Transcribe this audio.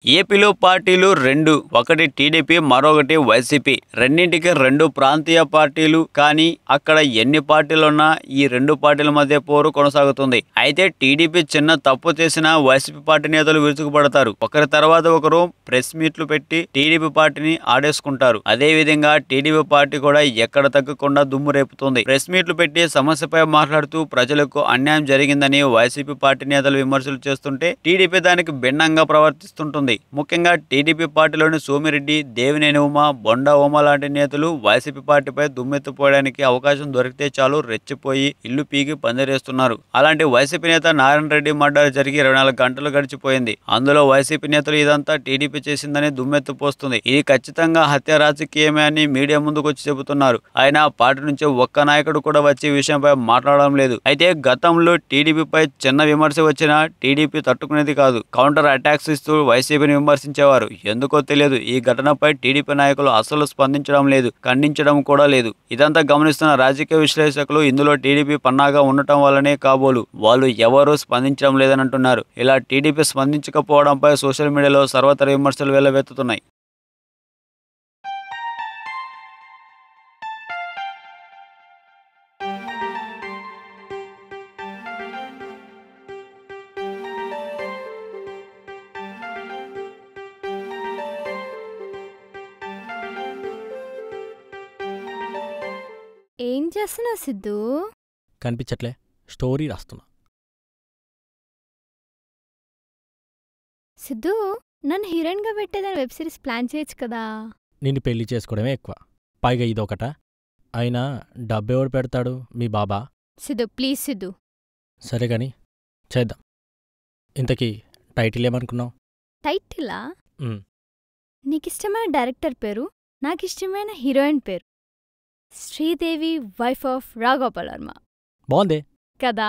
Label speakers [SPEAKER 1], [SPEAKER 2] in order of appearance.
[SPEAKER 1] ఏపీలో పార్టీలు రెండు, ఒకటి టీడీపీ, మరొకటి వైసీపీ. రెండింటికి రెండు ప్రాంతీయ పార్టీలు. కానీ అక్కడ ఎన్ని పార్టీలున్నా ఈ రెండు పార్టీల మధ్య పోరు కొనసాగుతుంది. అయితే టీడీపీ చిన్న తప్పు చేసినా వైసీపీ పార్టీ నేతలు విరుచుకుపడతారు. ఒకరి తర్వాత ఒకరు ప్రెస్ మీట్లు పెట్టి టీడీపీ పార్టీని ఆడేసుకుంటారు. అదే విధంగా టీడీపీ పార్టీ కూడా ఎక్కడ తగ్గకుండా దుమ్ము రేపుతుంది. ప్రెస్ మీట్లు పెట్టి సమస్యపై మాట్లాడుతూ ప్రజలకు అన్యాయం జరిగిందని వైసీపీ పార్టీ నేతలు విమర్శలు చేస్తుంటే టీడీపీ దానికి భిన్నంగా ప్రవర్తిస్తుంటుంది. ముఖ్యంగా టీడీపీ పార్టీలోని సోమిరెడ్డి, దేవినేని ఉమ, బొండా ఉమ లాంటి నేతలు వైసీపీ పార్టీపై దుమ్మెత్తిపోయడానికి అవకాశం దొరికితే చాలు రెచ్చిపోయి ఇల్లు పీకి పందిరేస్తున్నారు. అలాంటి వైసీపీ నేత నారాయణ రెడ్డి మర్డర్ జరిగి 24 గంటలు గడిచిపోయింది. అందులో వైసీపీ నేతలు ఇదంతా టీడీపీ చేసిందని దుమ్మెత్తిపోస్తుంది. ఇది ఖచ్చితంగా హత్య రాజకీయమే అని మీడియా ముందుకు వచ్చి చెబుతున్నారు. అయినా పార్టీ నుంచి ఒక్క నాయకుడు కూడా వచ్చి ఈ విషయంపై మాట్లాడడం లేదు. అయితే గతంలో టీడీపీపై చిన్న విమర్శ వచ్చినా టీడీపీ తట్టుకునేది కాదు. కౌంటర్ అటాక్స్ ఇస్తూ వైసీపీని విమర్శించేవారు. ఎందుకో తెలియదు ఈ ఘటనపై టీడీపీ నాయకులు అసలు స్పందించడం లేదు, ఖండించడం కూడా లేదు. ఇదంతా గమనిస్తున్న రాజకీయ విశ్లేషకులు ఇందులో టీడీపీ పన్నాగా ఉండటం వల్లనే కాబోలు వాళ్ళు ఎవరూ స్పందించడం లేదని అంటున్నారు. ఇలా టీడీపీ స్పందించకపోవడంపై సోషల్ మీడియాలో సర్వత్రా విమర్శలు వెల్లువెత్తుతున్నాయి.
[SPEAKER 2] ఏం చేస్తున్నావు సిద్ధు?
[SPEAKER 3] కనిపించట్లే, స్టోరీ రాస్తున్నా.
[SPEAKER 2] సిద్ధు, నన్ను హీరోయిన్గా పెట్టేదని వెబ్ సిరీస్ ప్లాన్ చేయొచ్చు కదా.
[SPEAKER 3] నిన్ను పెళ్లి చేసుకోవడమే ఎక్కువ, పైగా ఇదొకట. అయినా డబ్బెవడు పెడతాడు? మీ బాబా.
[SPEAKER 2] సిద్ధు ప్లీజ్ సిద్ధు.
[SPEAKER 3] సరే గాని చేద్దాం. ఇంతకీ టైటిల్ ఏమనుకున్నావు?
[SPEAKER 2] టైటిలా? నీకిష్టమైన డైరెక్టర్ పేరు, నాకిష్టమైన హీరోయిన్ పేరు శ్రీదేవి, వైఫ్ ఆఫ్ రాఘోపాల్ వర్మ.
[SPEAKER 3] బాగుందే
[SPEAKER 2] కదా.